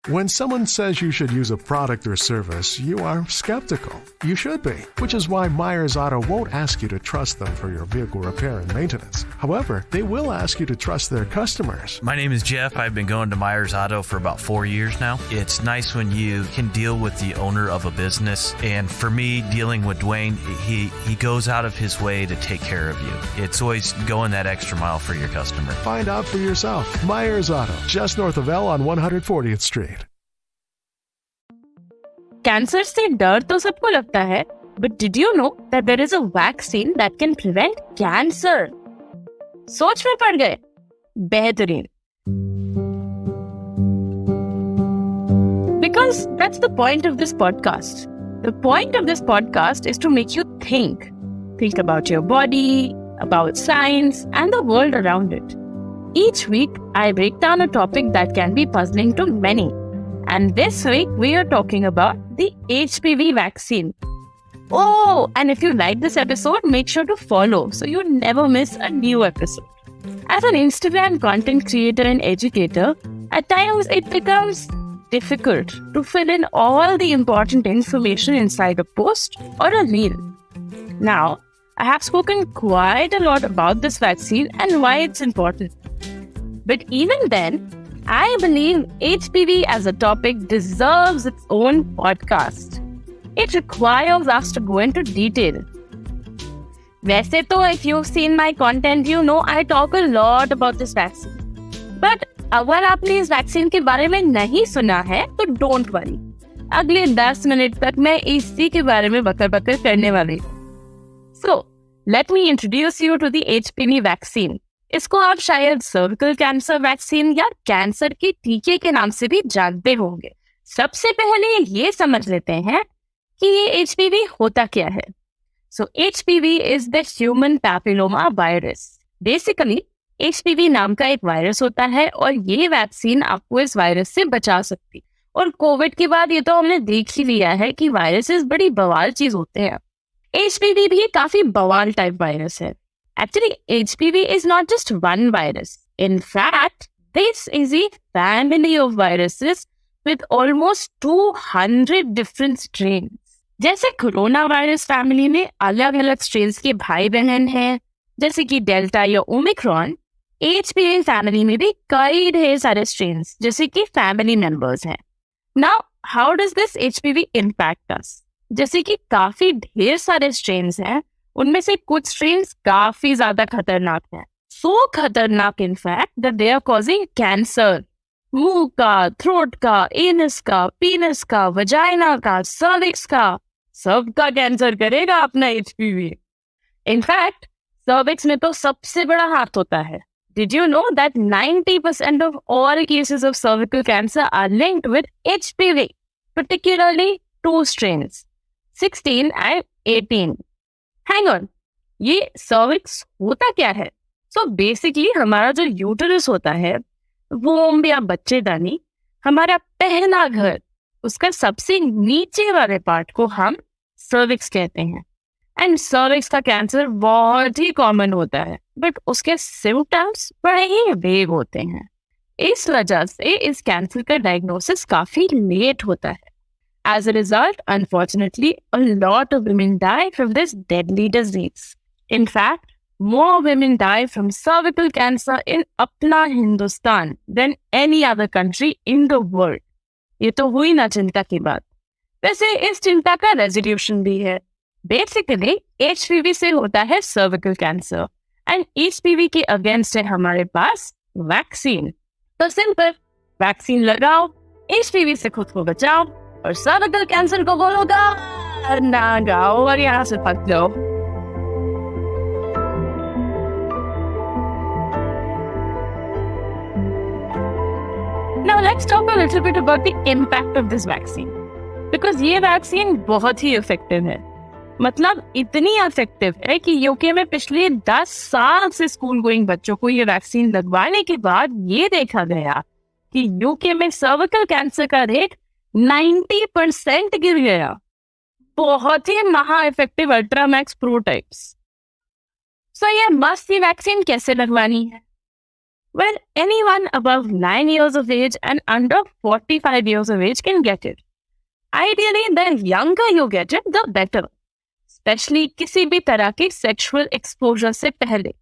When someone says you should use a product or service, you are skeptical. You should be, which is why Myers Auto won't ask you to trust them for your vehicle repair and maintenance. However, they will ask you to trust their customers. My name is Jeff. I've been going to Myers Auto for about 4 years now. It's nice when you can deal with the owner of a business. And for me, dealing with Dwayne, he goes out of his way to take care of you. It's always going that extra mile for your customer. Find out for yourself. Myers Auto, just north of L on 140th Street. Cancer से डर तो सबको लगता है, but did you know that there is a vaccine that can prevent cancer? सोच में पड़ गए? बेहतरीन. Because that's the point of this podcast. The point of this podcast is to make you think. Think about your body, about science, and the world around it. Each week, I break down a topic that can be puzzling to many. And this week, we are talking about the HPV vaccine. Oh, and if you like this episode, make sure to follow so you never miss a new episode. As an Instagram content creator and educator, at times it becomes difficult to fill in all the important information inside a post or a reel. Now, I have spoken quite a lot about this vaccine and why it's important. But even then, I believe HPV as a topic deserves its own podcast. It requires us to go into detail. वैसे तो if you've seen my content, you know I talk a lot about this vaccine. But अगर आपने इस vaccine के बारे में नहीं सुना है तो डोंट वरी. अगले 10 मिनट तक मैं इसी के बारे में बकर करने वाली हूँ. So, let me introduce you to the HPV vaccine. इसको आप शायद सर्विकल कैंसर वैक्सीन या कैंसर के टीके के नाम से भी जानते होंगे. सबसे पहले ये समझ लेते हैं कि ये HPV होता क्या है. So HPV is the human papilloma virus. Basically, HPV नाम का एक वायरस होता है और ये वैक्सीन आपको इस वायरस से बचा सकती है. और कोविड के बाद ये तो हमने देख ही लिया है कि वायरसेस बड़ी बवाल चीज होते हैं. HPV भी काफी बवाल टाइप वायरस है. Actually, HPV is not just one virus. In fact, this is a family of viruses with almost 200 different strains. जैसे कोरोना वायरस फैमिली में अलग अलग स्ट्रेन्स के भाई बहन हैं, जैसे कि डेल्टा या ओमिक्रॉन, HPV फैमिली में भी कई ढेर सारे स्ट्रेन्स जैसे कि फैमिली मेंबर्स हैं. Now how does this HPV impact us? जैसे कि काफी ढेर सारे स्ट्रेन्स हैं, उनमें से कुछ स्ट्रेन्स काफी ज्यादा खतरनाक हैं. सो खतरनाक in fact that they are causing cancer. मुंह का, थ्रोट का, एनस का, पीनस का, वजाइना का, सर्विक्स का, सबका कैंसर करेगा अपना HPV. इनफैक्ट सर्विक्स में तो सबसे बड़ा हाथ होता है. Did you know that 90% of all cases of cervical cancer are linked with HPV, particularly two strains, 16 and 18. Hang on, ये सर्विक्स होता क्या है? So basically हमारा जो यूटरस होता है, वोम या बच्चेदानी, हमारा पहला घर, उसका सबसे नीचे वाले पार्ट को हम सर्विक्स कहते हैं. एंड सर्विक्स का कैंसर बहुत ही कॉमन होता है, बट उसके सिम्टम्स बड़े ही वेग होते हैं. इस वजह से इस कैंसर का डायग्नोसिस काफी लेट होता है. As a result, unfortunately, a lot of women die from this deadly disease. In fact, more women die from cervical cancer in अपना Hindustan than any other country in the world. ये तो हुई ना चिंता की बात. वैसे इस चिंता का रेजोल्यूशन भी है. Basically, HPV से होता है cervical cancer and HPV के अगेंस्ट है हमारे पास वैक्सीन. तो सिंपल, वैक्सीन लगाओ, HPV से खुद को बचाओ और सर्विकल कैंसर को बोलोगा ना गाओ और यहाँ से फंस जाओ. Now let's talk a little bit about the impact of this vaccine. Because ये वैक्सीन बहुत ही इफेक्टिव है. मतलब इतनी इफेक्टिव है कि यूके में पिछले 10 साल से स्कूल गोइंग बच्चों को ये वैक्सीन लगवाने के बाद ये देखा गया कि यूके में सर्विकल कैंसर का रेट 90% गिर गया. बहुत ही महा इफेक्टिव अल्ट्रामैक्स प्रो टाइप्स. सो ये मस्त ही वैक्सीन कैसे लगवानी है? Well, anyone above 9 years of age and under 45 years of age can get it. Ideally, the younger you get it, the better. Especially किसी भी तरह के sexual exposure से पहले.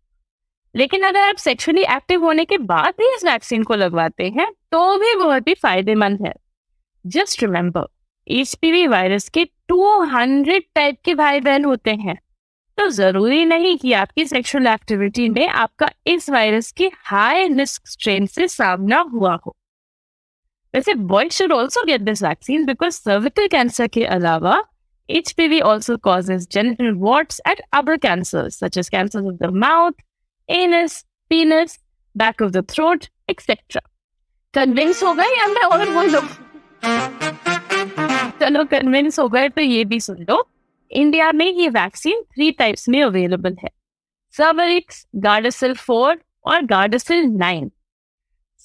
लेकिन अगर आप सेक्सुअली एक्टिव होने के बाद भी इस वैक्सीन को लगवाते हैं तो भी बहुत ही फायदेमंद है. जस्ट रिमेंबर, HPV वायरस के 200 टाइप के भाई बहन होते हैं, तो जरूरी नहीं कि आपकी सेक्सुअल एक्टिविटी में आपका इस वायरस के हाई रिस्क स्ट्रेन से सामना हुआ हो. वैसे boys should also get this vaccine because cervical cancer के अलावा HPV also causes genital warts and other cancers such as cancers of the mouth, anus, penis, back of the throat, etc. Convince हो गए या मैं और बोल दूं? चलो कन्विंस हो गए तो ये भी सुन लो. इंडिया में ये वैक्सीन 3 टाइप्स में अवेलेबल है. सर्वेरिक्स, गार्डासिल 4 और गार्डासिल 9.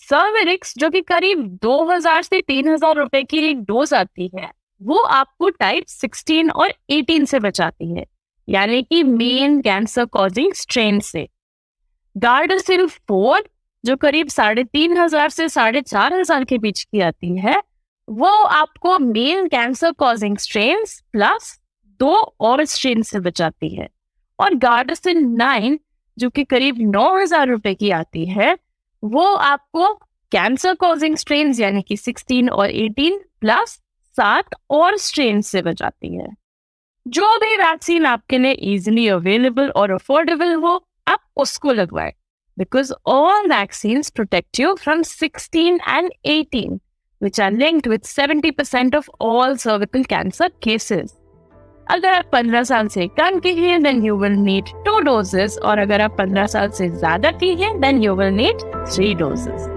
सर्वेरिक्स जो कि करीब 2000 से 3000 रुपए की एक डोज आती है, वो आपको टाइप 16 और 18 से बचाती है, यानी कि मेन कैंसर कॉजिंग स्ट्रेन से. गार्डासिल 4 जो करीब 3500 से 4500 के बीच की आती है, वो आपको main cancer causing strain plus 2 और स्ट्रेन से बचाती है. और गार्डासिल 9 जो कि करीब 9000 रुपए की आती है, वो आपको कैंसर कॉजिंग स्ट्रेन यानी कि 16 और 18 प्लस 7 और स्ट्रेन से बचाती है. जो भी वैक्सीन आपके लिए इजीली अवेलेबल और अफोर्डेबल हो, आप उसको लगवाएं. Because all vaccines protect you from 16 and 18, which are linked with 70% of all cervical cancer cases. अगर आप 15 साल से कम की हैं, then you will need 2 doses. और अगर आप 15 साल से ज्यादा की हैं, then you will need 3 doses.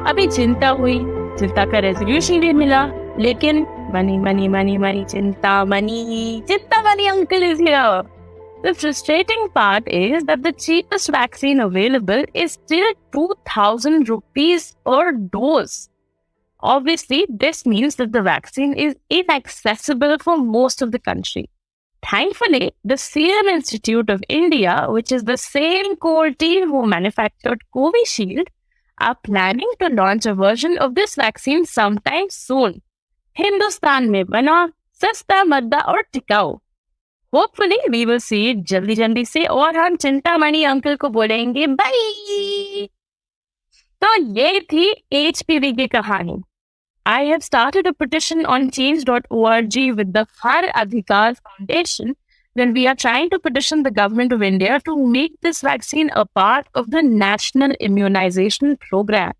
अभी चिंता हुई, चिंता का रेजोल्यूशन भी मिला, लेकिन money, चिंता money uncle is here. The frustrating part is that the cheapest vaccine available is still 2000 rupees per dose. Obviously, this means that the vaccine is inaccessible for most of the country. Thankfully, the Serum Institute of India, which is the same core team who manufactured Covishield, are planning to launch a version of this vaccine sometime soon. Hindustan में बना, सस्ता, मद्दा और टिकाऊ. Hopefully we will see it जल्दी से और हम चिंतामणि अंकल को बोलेंगे बाय. तो ये थी HPV की कहानी. I have started a petition on change.org with the Har Adhikar Foundation when we are trying to petition the government of India to make this vaccine a part of the national immunization program.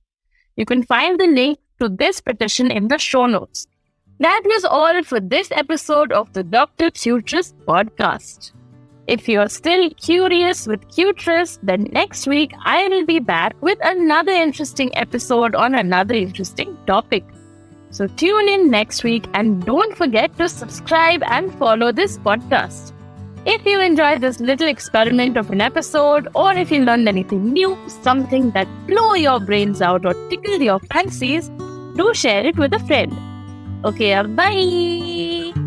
You can find the link to this petition in the show notes. That was all for this episode of the Dr. Cutress podcast. If you're still curious with Cutress, then next week I will be back with another interesting episode on another interesting topic. So tune in next week and don't forget to subscribe and follow this podcast. If you enjoyed this little experiment of an episode, or if you learned anything new, something that blew your brains out or tickled your fancies, do share it with a friend. Okay, bye!